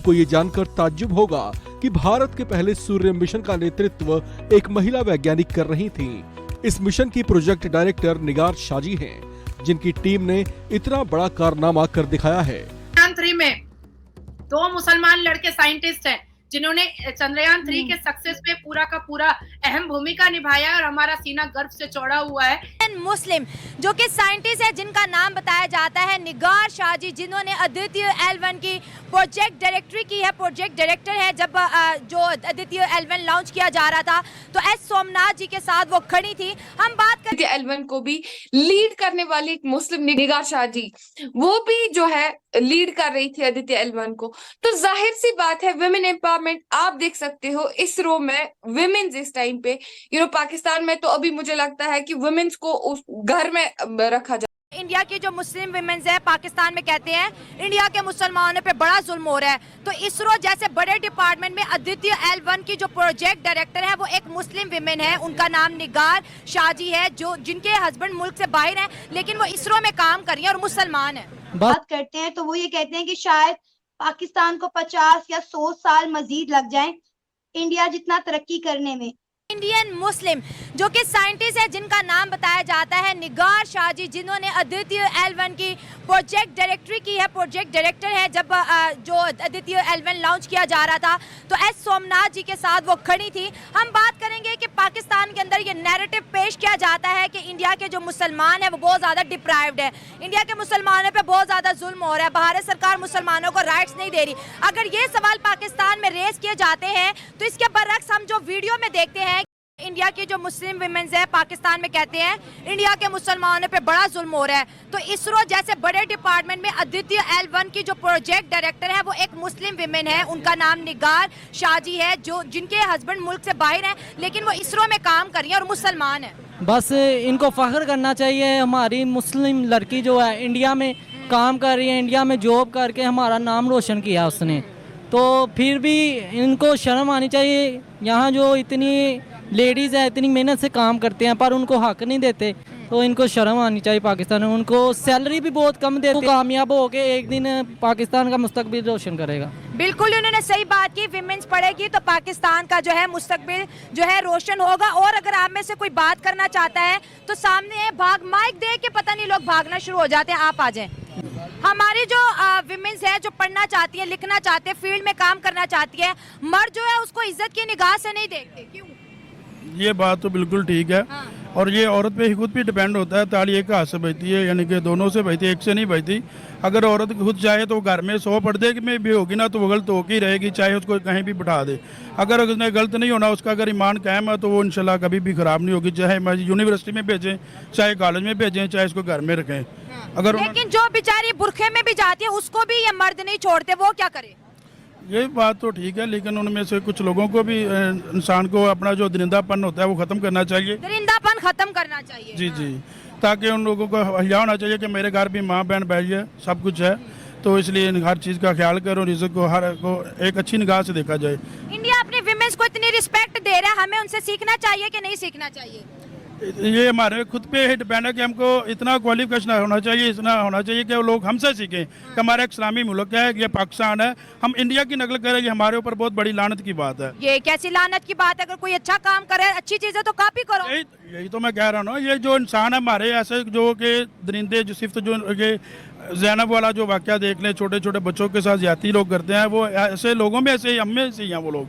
आपको ये जानकर ताज्जुब होगा कि भारत के पहले सूर्य मिशन का नेतृत्व एक महिला वैज्ञानिक कर रही थी। इस मिशन की प्रोजेक्ट डायरेक्टर निगार शाजी हैं, जिनकी टीम ने इतना बड़ा कारनामा कर दिखाया है। चंद्रयान 3 में 2 मुसलमान लड़के साइंटिस्ट हैं जिन्होंने चंद्रयान 3 के सक्सेस में पूरा का पूरा अहम भूमिका निभाया और हमारा सीना गर्व से चौड़ा हुआ है। मुस्लिम जो कि साइंटिस्ट है जिनका नाम बताया जाता है निगार शाजी, जिन्होंने अद्वितीय L1 की प्रोजेक्ट डायरेक्टरी की है, प्रोजेक्ट डायरेक्टर है। जब जो अद्वितीय L1 लॉन्च किया जा रहा था तो एस सोमनाथ जी के साथ वो खड़ी थी। हम बात करते L1 को भी लीड करने वाली एक मुस्लिम निगार शाजी, वो भी जो है लीड कर रही थी आदित्य L1 को। तो जाहिर सी बात है विमेन एम्पावरमेंट आप देख सकते हो इस रो में विमेन्स इस टाइम पे पाकिस्तान में तो अभी मुझे लगता है कि विमेन्स को उस घर में रखा जाए। इंडिया की जो मुस्लिम विमेन्स है पाकिस्तान में कहते हैं इंडिया के मुसलमानों पे बड़ा जुल्म हो रहा है, तो इसरो जैसे बड़े डिपार्टमेंट में अद्वितीय L1 की जो प्रोजेक्ट डायरेक्टर है वो एक मुस्लिम विमेन है, उनका नाम निगार शाजी है, जो जिनके हस्बैंड मुल्क से बाहर हैं लेकिन वो इसरो में काम कर रही है और मुसलमान है। बात करते हैं तो वो ये कहते हैं कि शायद पाकिस्तान को 50 या 100 साल मजीद लग जाएं इंडिया जितना तरक्की करने में। इंडियन मुस्लिम जो कि साइंटिस्ट है जिनका नाम बताया जाता है निगार शाजी, जिन्होंने अद्वितीय L1 की प्रोजेक्ट डायरेक्टरी की है, प्रोजेक्ट डायरेक्टर है। जब जो अद्वितीय L1 लॉन्च किया जा रहा था तो एस सोमनाथ जी के साथ वो खड़ी थी। हम बात करेंगे कि पाकिस्तान के अंदर ये नैरेटिव पेश किया जाता है कि इंडिया के जो मुसलमान है वो बहुत ज़्यादा डिप्राइव्ड है, इंडिया के मुसलमानों पर बहुत ज़्यादा जुल्म हो रहा है, भारत सरकार मुसलमानों को राइट्स नहीं दे रही। अगर ये सवाल पाकिस्तान में रेस किए जाते हैं तो इसके बरअक्स हम जो वीडियो में देखते हैं इंडिया की जो मुस्लिम विमेन्स है पाकिस्तान में कहते हैं इंडिया के मुसलमानों पे बड़ा जुल्म हो रहा है, तो इसरो जैसे बड़े डिपार्टमेंट में अद्वितीय L1 की जो प्रोजेक्ट डायरेक्टर है वो एक मुस्लिम विमेन है, उनका नाम निगार शाजी है, जो जिनके हस्बैंड मुल्क से बाहर हैं लेकिन वो इसरो में काम कर रही है और मुसलमान है। बस इनको फख्र करना चाहिए, हमारी मुस्लिम लड़की जो है इंडिया में काम कर रही है, इंडिया में जॉब करके हमारा नाम रोशन किया उसने, तो फिर भी इनको शर्म आनी चाहिए। यहाँ जो इतनी लेडीज़ है इतनी मेहनत से काम करते हैं पर उनको हक नहीं देते, तो इनको शर्म आनी चाहिए। पाकिस्तान में उनको सैलरी भी बहुत कम देते, तो कामयाब होके एक दिन पाकिस्तान का मुस्तकबिल रोशन करेगा। बिल्कुल उन्होंने सही बात की, विमेन्स पढ़ेगी तो पाकिस्तान का जो है मुस्तकबिल जो है रोशन होगा। और अगर आप में से कोई बात करना चाहता है तो सामने है, भाग माइक दे के पता नहीं लोग भागना शुरू हो जाते हैं, आप आ जाएं। हमारी जो विमेन्स है जो पढ़ना चाहती है, लिखना चाहती है, फील्ड में काम करना चाहती है, मर्द जो है उसको इज्जत की निगाह से नहीं देखते, क्यों? ये बात तो बिल्कुल ठीक है। हाँ। और ये औरत पे ही खुद भी डिपेंड होता है, ताली एक हाथ से बजती है, यानी कि दोनों से बजती है, एक से नहीं बजती। अगर औरत खुद चाहे तो घर में 100 पर्दे में भी होगी ना तो वो गलत होती रहेगी, चाहे उसको कहीं भी बिठा दे। अगर उसने गलत नहीं होना, उसका अगर ईमान कायम है तो वो इंशाल्लाह कभी भी ख़राब नहीं होगी, चाहे यूनिवर्सिटी में भेजें, चाहे कॉलेज में भेजें, चाहे इसको घर में रखें। अगर लेकिन जो बेचारी बुरखे में भी जाती है उसको भी ये मर्द नहीं छोड़ते, वो क्या करे? ये बात तो ठीक है, लेकिन उनमें से कुछ लोगों को भी इंसान को अपना जो दरिंदापन होता है वो ख़त्म करना चाहिए, दरिंदापन खत्म करना चाहिए। जी जी, ताकि उन लोगों को हया होना चाहिए कि मेरे घर भी माँ बहन भाई है, सब कुछ है, तो इसलिए हर चीज़ का ख्याल करो, रिज़्क़ को हर को एक अच्छी निगाह से देखा जाए। इंडिया अपने विमेन्स को इतनी रिस्पेक्ट दे रहा है, हमें उनसे सीखना चाहिए कि नहीं सीखना चाहिए? ये हमारे खुद पे ही डिपेंड है कि हमको इतना क्वालिफिकेशन होना चाहिए, इतना होना चाहिए कि वो लोग हमसे सीखें कि हमारा एक इस्लामी मुल्क है, ये पाकिस्तान है, हम इंडिया की नकल करें, ये हमारे ऊपर बहुत बड़ी लानत की बात है। ये कैसी लानत की बात है? अगर कोई अच्छा काम करे, अच्छी चीजें तो कॉपी करो। यही तो मैं कह रहा हूँ, ये जो इंसान है हमारे ऐसे जो कि दरिंदे जो सिर्फ जो ये ज़ैनब वाला जो वाक़या देख लें, छोटे छोटे बच्चों के साथ ज्यादती लोग करते हैं, वो ऐसे लोगों में ऐसे हम में से ही हैं वो लोग,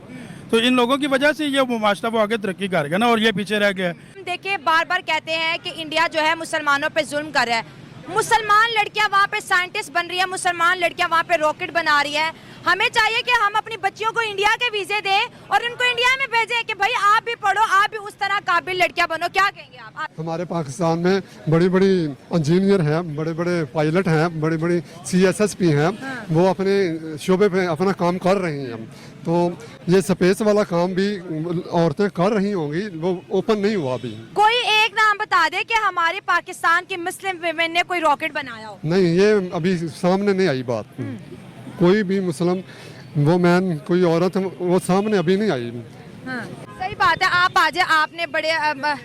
तो इन लोगों की वजह से ये माशरा वो आगे तरक्की कर गया ना, और ये पीछे रह गया। देखिए बार बार कहते हैं कि इंडिया जो है मुसलमानों पे जुल्म कर रहा है, मुसलमान लड़कियां वहाँ पे साइंटिस्ट बन रही है, मुसलमान लड़कियां वहाँ पे रॉकेट बना रही है। हमें चाहिए कि हम अपनी बच्चियों को इंडिया के वीजे दें और उनको इंडिया में भेजें कि भाई आप भी पढ़ो, आप भी उस तरह काबिल लड़कियां बनो। क्या कहेंगे आप? हमारे पाकिस्तान में बड़ी बड़ी इंजीनियर हैं, बड़े बड़े पायलट हैं, बड़ी बड़ी CSSP हैं, वो अपने शोबे पे अपना काम कर रही हैं, तो ये स्पेस वाला काम भी औरतें कर रही होंगी, वो ओपन नहीं हुआ अभी। कोई एक नाम बता दे कि हमारे पाकिस्तान की मुस्लिम विमेन ने कोई रॉकेट बनाया हो। नहीं, ये अभी सामने नहीं आई बात, कोई भी मुस्लिम वोमैन, कोई औरत वो सामने अभी नहीं आई। सही बात है, आप आज आपने बड़े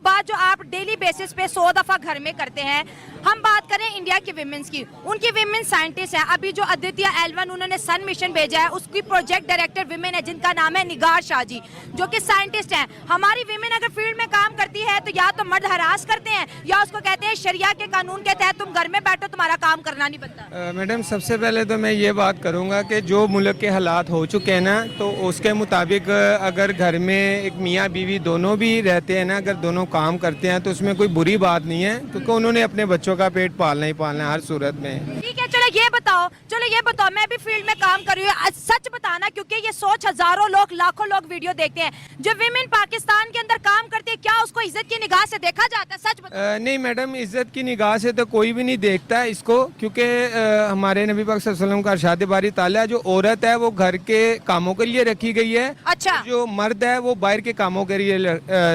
बात जो आप डेली बेसिस पे 100 दफा घर में करते हैं, हम बात करें इंडिया की विमेंस की, उनकी विमेन साइंटिस्ट है। अभी जो अदिति L1 उन्होंने सन मिशन भेजा है, उसकी प्रोजेक्ट डायरेक्टर विमेन है जिनका नाम है निगार शाहजी, जो कि साइंटिस्ट हैं। हमारी विमेन अगर फील्ड में काम करती है तो या तो मर्द हरास करते हैं या उसको कहते हैं शरिया के कानून के तहत तुम घर में बैठो, तुम्हारा काम करना नहीं बनता। मैडम, सबसे पहले तो मैं ये बात करूंगा कि जो मुल्क के हालात हो चुके हैं ना, तो उसके मुताबिक अगर घर में एक मियाँ बीवी दोनों भी रहते हैं ना, अगर दोनों काम करते हैं तो उसमें कोई बुरी बात नहीं है, क्योंकि उन्होंने अपने बच्चों का पेट पालना ही पालना है हर सूरत में। ठीक है, चलो ये बताओ, मैं भी फील्ड में काम कर रही हूँ, सच बताना, क्योंकि ये सोच हजारों लोग लाखों लोग वीडियो देखते हैं। जो विमेन पाकिस्तान के अंदर काम करती है, क्या उसको इज्जत की निगाह से देखा जाता है? सच बताओ। नहीं मैडम, इज्जत की निगाह से तो कोई भी नहीं देखता है इसको, क्योंकि हमारे नबी पाक सल्लल्लाहु अलैहि वसल्लम का इरशाद बारी ताला, जो औरत है वो घर के कामों के लिए रखी गई है, अच्छा। जो मर्द है वो बाहर के कामों के लिए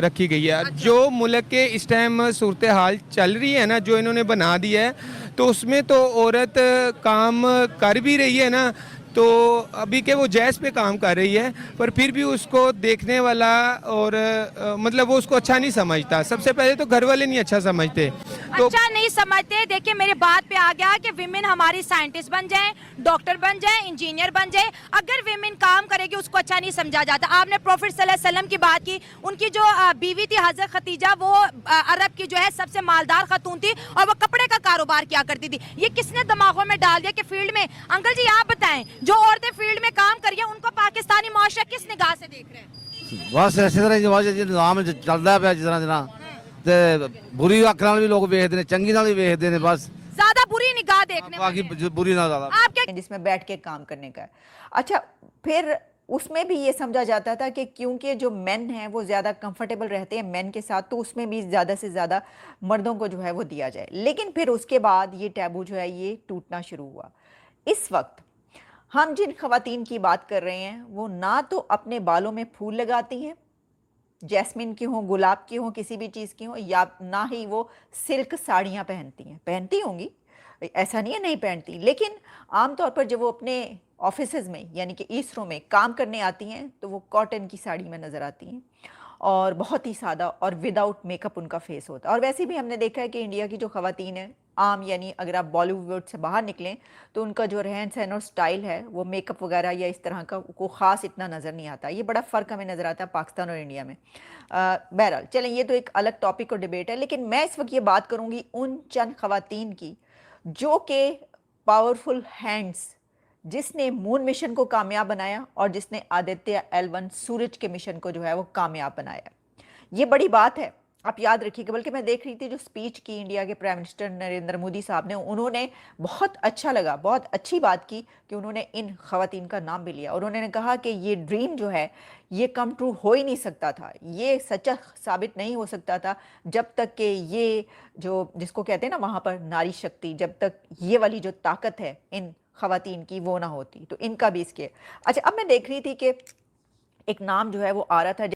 रखी गई है। अच्छा। जो मुल्क के इस टाइम सूरत हाल चल रही है ना, जो इन्होंने बना दी है, तो उसमें तो औरत काम कर भी रही है ना, तो अभी के वो जैस पे काम कर रही है, पर फिर भी उसको देखने वाला और मतलब वो उसको अच्छा नहीं समझता। सबसे पहले तो घर वाले नहीं अच्छा समझते, तो अच्छा नहीं समझते। देखिए, मेरे बात पे आ गया कि विमेन हमारी साइंटिस्ट बन जाए, डॉक्टर बन जाए, इंजीनियर बन जाए, अगर विमेन काम करेगी उसको अच्छा नहीं समझा जाता। आपने प्रॉफिट सल्लल्लाहु अलैहि वसल्लम की बात की, उनकी जो बीवी थी हजरत खतीजा, वो अरब की जो है सबसे मालदार खतून थी और वो कपड़े का कारोबार किया करती थी। ये किसने दिमागों में डाल दिया कि फील्ड में, अंकल जी आप बताएं, जो औरतें फील्ड में काम कर रही हैं उनको पाकिस्तानी माशरा किस निगाह से देख रहे हैं? बस इस तरह निजाम चलता पाया, जिस तरह ते बुरी अख नाल भी लोग वेखते हैं, चंगी नाल भी वेखते हैं, बस ज्यादा बुरी निगाह देखने बाकी वाले। बुरी ना ज्यादा। आप क्या जिसमें बैठ के काम करने का है। अच्छा, फिर उसमें भी ये समझा जाता था कि क्योंकि जो मेन हैं वो ज़्यादा कंफर्टेबल रहते हैं मेन के साथ, तो उसमें भी ज़्यादा से ज़्यादा मर्दों को जो है वो दिया जाए। लेकिन फिर उसके बाद ये टैबू जो है ये टूटना शुरू हुआ। इस वक्त हम जिन खवातीन की बात कर रहे हैं वो ना तो अपने बालों में फूल लगाती हैं, जैस्मिन की हों, गुलाब की हों, किसी भी चीज़ की हों, या ना ही वो सिल्क साड़ियाँ पहनती हैं। पहनती होंगी, ऐसा नहीं है नहीं पहनती, लेकिन आमतौर पर जब वो अपने ऑफिसेज में यानी कि इसरो में काम करने आती हैं तो वो कॉटन की साड़ी में नज़र आती हैं और बहुत ही सादा और विदाउट मेकअप उनका फेस होता है। और वैसे भी हमने देखा है कि इंडिया की जो खवातीन है आम, यानी अगर आप बॉलीवुड से बाहर निकलें तो उनका जो रहन सहन और स्टाइल है वो मेकअप वगैरह या इस तरह का को ख़ास इतना नज़र नहीं आता। ये बड़ा फ़र्क हमें नज़र आता है पाकिस्तान और इंडिया में। बहरहाल चलें, ये तो एक अलग टॉपिक और डिबेट है, लेकिन मैं इस वक्त ये बात करूँगी उन चंद खवातीन की जो कि पावरफुल हैंड्स, जिसने मून मिशन को कामयाब बनाया और जिसने आदित्य L1 सूरज के मिशन को जो है वो कामयाब बनाया। ये बड़ी बात है, आप याद रखिएगा। बल्कि मैं देख रही थी जो स्पीच की इंडिया के प्राइम मिनिस्टर नरेंद्र मोदी साहब ने, उन्होंने बहुत अच्छा लगा, बहुत अच्छी बात की कि उन्होंने इन खवातीन का नाम भी लिया और उन्होंने कहा कि ये ड्रीम जो है ये कम ट्रू हो ही नहीं सकता था, ये सच्चा साबित नहीं हो सकता था जब तक कि ये जो जिसको कहते हैं ना वहाँ पर नारी शक्ति, जब तक ये वाली जो ताकत है इन खवातीन की वो ना होती। तो इनका भी इसके अच्छा, अब मैं देख रही थी कि एक नाम जो है वो आ रहा था